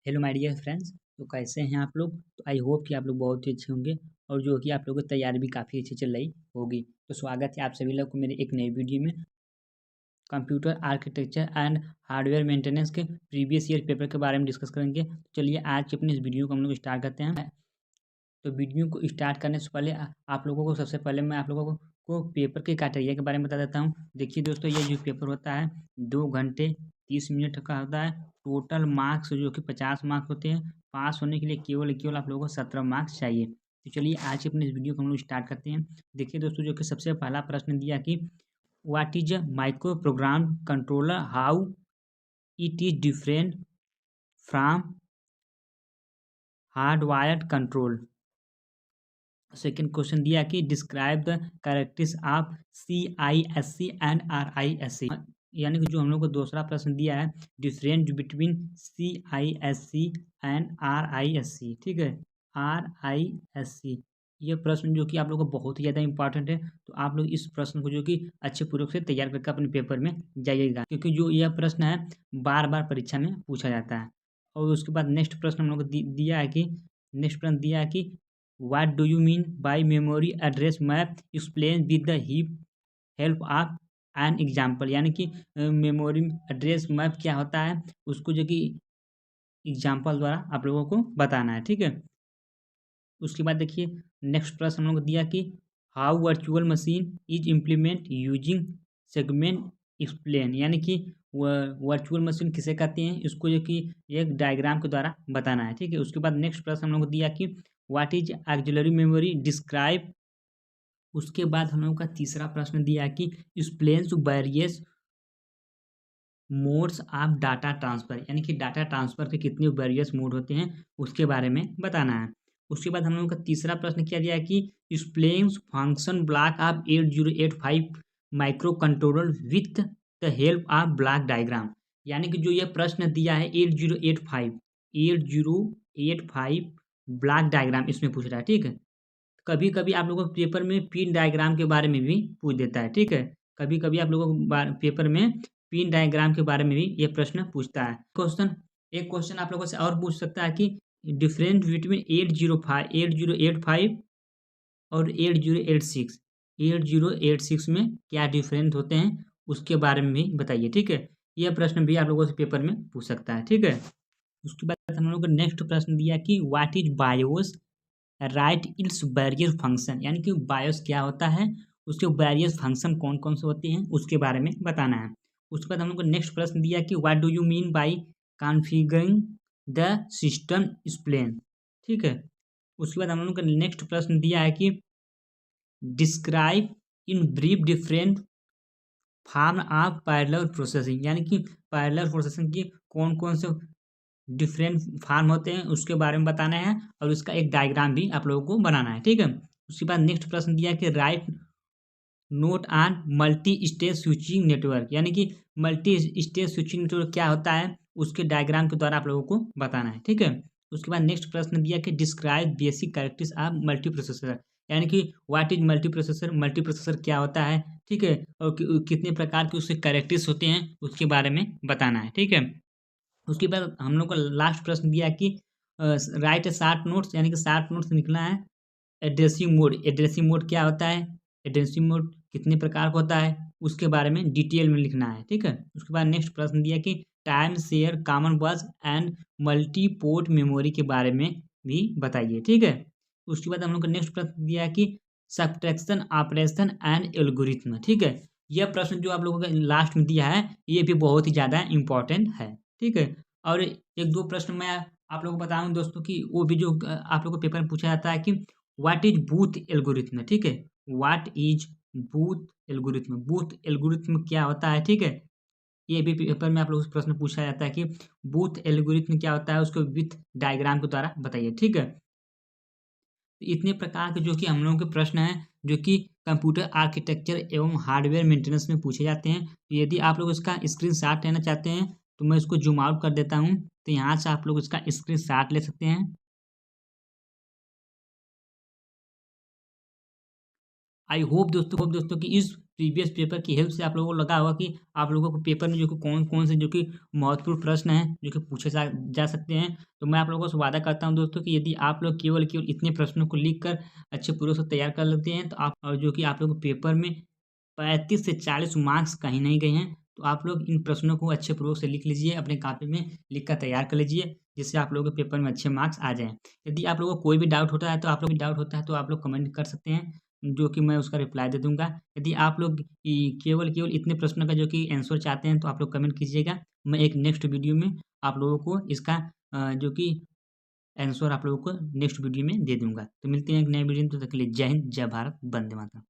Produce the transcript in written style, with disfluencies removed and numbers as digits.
Hello my dear friends. तो कैसे हैं आप लोग। तो आई होप कि आप लोग बहुत ही अच्छे होंगे और जो कि आप लोगों की तैयारी भी काफ़ी अच्छी चल रही होगी। तो स्वागत है आप सभी लोग को मेरे एक नई वीडियो में। Computer architecture and hardware maintenance के प्रीवियस ईयर पेपर के बारे में डिस्कस करेंगे। तो चलिए आज की अपनी इस वीडियो को हम लोग स्टार्ट करते हैं। तो वीडियो को स्टार्ट करने से पहले आप लोगों को सबसे पहले मैं आप लोगों को पेपर के क्राइटेरिया के बारे में बता देता हूँ। देखिए दोस्तों, ये जो पेपर होता है 2 घंटे 30 मिनट का होता है। टोटल मार्क्स जो कि 50 मार्क्स होते हैं। पास होने के लिए केवल आप लोगों को 17 मार्क्स चाहिए। तो चलिए आज अपने इस वीडियो को हम लोग स्टार्ट करते हैं। देखिए दोस्तों, जो कि सबसे पहला प्रश्न दिया कि what is a micro program controller, how it is different from hardwired control. Second question दिया कि describe the characteristics of CISC and RISC। यानी कि जो हम लोग को दूसरा प्रश्न दिया है difference between CISC and RISC। ठीक है, RISC ये प्रश्न जो कि आप लोग को बहुत ही ज़्यादा इंपॉर्टेंट है। तो आप लोग इस प्रश्न को जो कि अच्छे पूर्वक से तैयार करके अपने पेपर में जाइएगा, क्योंकि जो यह प्रश्न है बार बार परीक्षा में पूछा जाता है। और उसके बाद नेक्स्ट प्रश्न हम लोग को दिया है कि नेक्स्ट प्रश्न दिया है कि What do you mean by memory address map? Explain with the help of an example। यानी कि मेमोरी एड्रेस मैप क्या होता है उसको जो कि एग्जाम्पल द्वारा आप लोगों को बताना है। ठीक है, उसके बाद देखिए नेक्स्ट प्रश्न हम लोग को दिया कि how virtual machine is implement using segment explain. यानी कि वर्चुअल मशीन किसे कहते हैं इसको जो कि एक डायग्राम के द्वारा बताना है। ठीक है, उसके बाद नेक्स्ट प्रश्न हम लोग को दिया कि what is auxiliary memory, describe. उसके बाद हम लोग का तीसरा प्रश्न दिया कि explains various modes of data transfer. यानी कि डाटा ट्रांसफर के कितने वेरियस मोड होते हैं उसके बारे में बताना है। उसके बाद हम लोगों का तीसरा प्रश्न क्या दिया है कि explains function block of 8085 micro controller with the help of block diagram. यानी कि जो यह प्रश्न दिया है 8085 ब्लॉक डायग्राम इसमें पूछ रहा है। ठीक है, कभी कभी आप लोगों को पेपर में पिन डायग्राम के बारे में भी पूछ देता है। ठीक है, कभी कभी आप लोगों को पेपर में पिन डायग्राम के बारे में भी ये प्रश्न पूछता है। एक क्वेश्चन आप लोगों से और पूछ सकता है कि डिफरेंस बिटवीन 8085 और 8086 में क्या डिफरेंस होते हैं उसके बारे में भी बताइए। ठीक है, यह प्रश्न भी आप लोगों से पेपर में पूछ सकता है। ठीक है, उसके बाद हम लोगों को नेक्स्ट प्रश्न दिया कि what is BIOS, right it's barrier function. यानी कि बायोस क्या होता है, उसके बैरियर फंक्शन कौन कौन से होते हैं उसके बारे में बताना है। उसके बाद हम लोग को नेक्स्ट प्रश्न दिया कि what do you mean by configuring the system explain. ठीक है, उसके बाद हम लोग को नेक्स्ट प्रश्न दिया है कि describe in brief different form of parallel processing. यानी कि पैरेलल प्रोसेसिंग की कौन कौन से डिफरेंट फार्म होते हैं उसके बारे में बताना है और उसका एक डायग्राम भी आप लोगों को बनाना है। ठीक है, उसके बाद नेक्स्ट प्रश्न दिया कि right note on multi stage switching network. यानी कि मल्टी स्टेज स्विचिंग नेटवर्क क्या होता है उसके डायग्राम के द्वारा आप लोगों को बताना है। ठीक है, उसके बाद नेक्स्ट प्रश्न दिया कि describe basic characteristics of multi processor. यानी कि व्हाट इज मल्टी प्रोसेसर क्या होता है। ठीक है, और कितने प्रकार के उसके कैरेक्टरिस्टिक्स होते हैं उसके बारे में बताना है। ठीक है, उसके बाद हम लोग को लास्ट प्रश्न दिया कि राइट शार्ट नोट्स। यानी कि शार्ट नोट्स निकला है एड्रेसिंग मोड क्या होता है, एड्रेसिंग मोड कितने प्रकार का होता है उसके बारे में डिटेल में लिखना है। ठीक है, उसके बाद नेक्स्ट प्रश्न दिया कि टाइम शेयर कॉमन बस एंड मल्टी पोर्ट मेमोरी के बारे में भी बताइए। ठीक है, उसके बाद हम लोग को नेक्स्ट प्रश्न दिया कि सब्ट्रैक्शन ऑपरेशन एंड एल्गोरिथम। ठीक है, यह प्रश्न जो आप लोगों का लास्ट में दिया है ये भी बहुत ही ज़्यादा इंपॉर्टेंट है। ठीक है, और एक दो प्रश्न मैं आप लोगों को बताऊं दोस्तों कि वो भी जो आप लोगों को पेपर में पूछा जाता है कि व्हाट इज बूथ एल्गोरिथम। ठीक है, व्हाट इज बूथ एल्गोरिथम क्या होता है। ठीक है, ये भी पेपर में आप लोगों से प्रश्न पूछा जाता है कि बूथ एल्गोरिथम क्या होता है उसको विथ डायग्राम के द्वारा बताइए। ठीक है, इतने प्रकार के जो कि हम लोगों के प्रश्न हैं जो कि कंप्यूटर आर्किटेक्चर एवं हार्डवेयर मेंटेनेंस में पूछे जाते हैं। तो यदि आप लोग इसका स्क्रीनशॉट लेना चाहते हैं तो मैं इसको जूम आउट कर देता हूं, तो यहाँ से आप लोग इसका स्क्रीनशॉट ले सकते हैं। आई होप दोस्तों कि इस प्रीवियस पेपर की हेल्प से आप लोगों को लगा होगा कि आप लोगों को पेपर में जो कि कौन-कौन से जो कि महत्वपूर्ण प्रश्न हैं, जो कि पूछे जा सकते हैं। तो मैं आप लोगों से वादा करता हूँ दोस्तों कि यदि आप लोग केवल इतने प्रश्नों को लिख कर अच्छे पूर्वक से तैयार कर लेते हैं, तो आप जो कि आप लोग को पेपर में 35 से 40 मार्क्स कहीं नहीं गए हैं। तो आप लोग इन प्रश्नों को अच्छे पूर्वक से लिख लीजिए, अपने कॉपी में लिख कर तैयार कर लीजिए, जिससे आप लोगों के पेपर में अच्छे मार्क्स आ जाएँ। यदि आप लोगों को कोई भी डाउट होता है, तो आप लोग कमेंट कर सकते हैं, जो कि मैं उसका रिप्लाई दे दूँगा। यदि आप लोग केवल इतने प्रश्नों का जो कि आंसर चाहते हैं, तो आप लोग कमेंट कीजिएगा। मैं एक नेक्स्ट वीडियो में आप लोगों को इसका जो कि आंसर आप लोगों को नेक्स्ट वीडियो में दे दूँगा। तो मिलते हैं एक नए वीडियो में, तब तक के लिए जय हिंद, जय भारत, वंदे मातरम।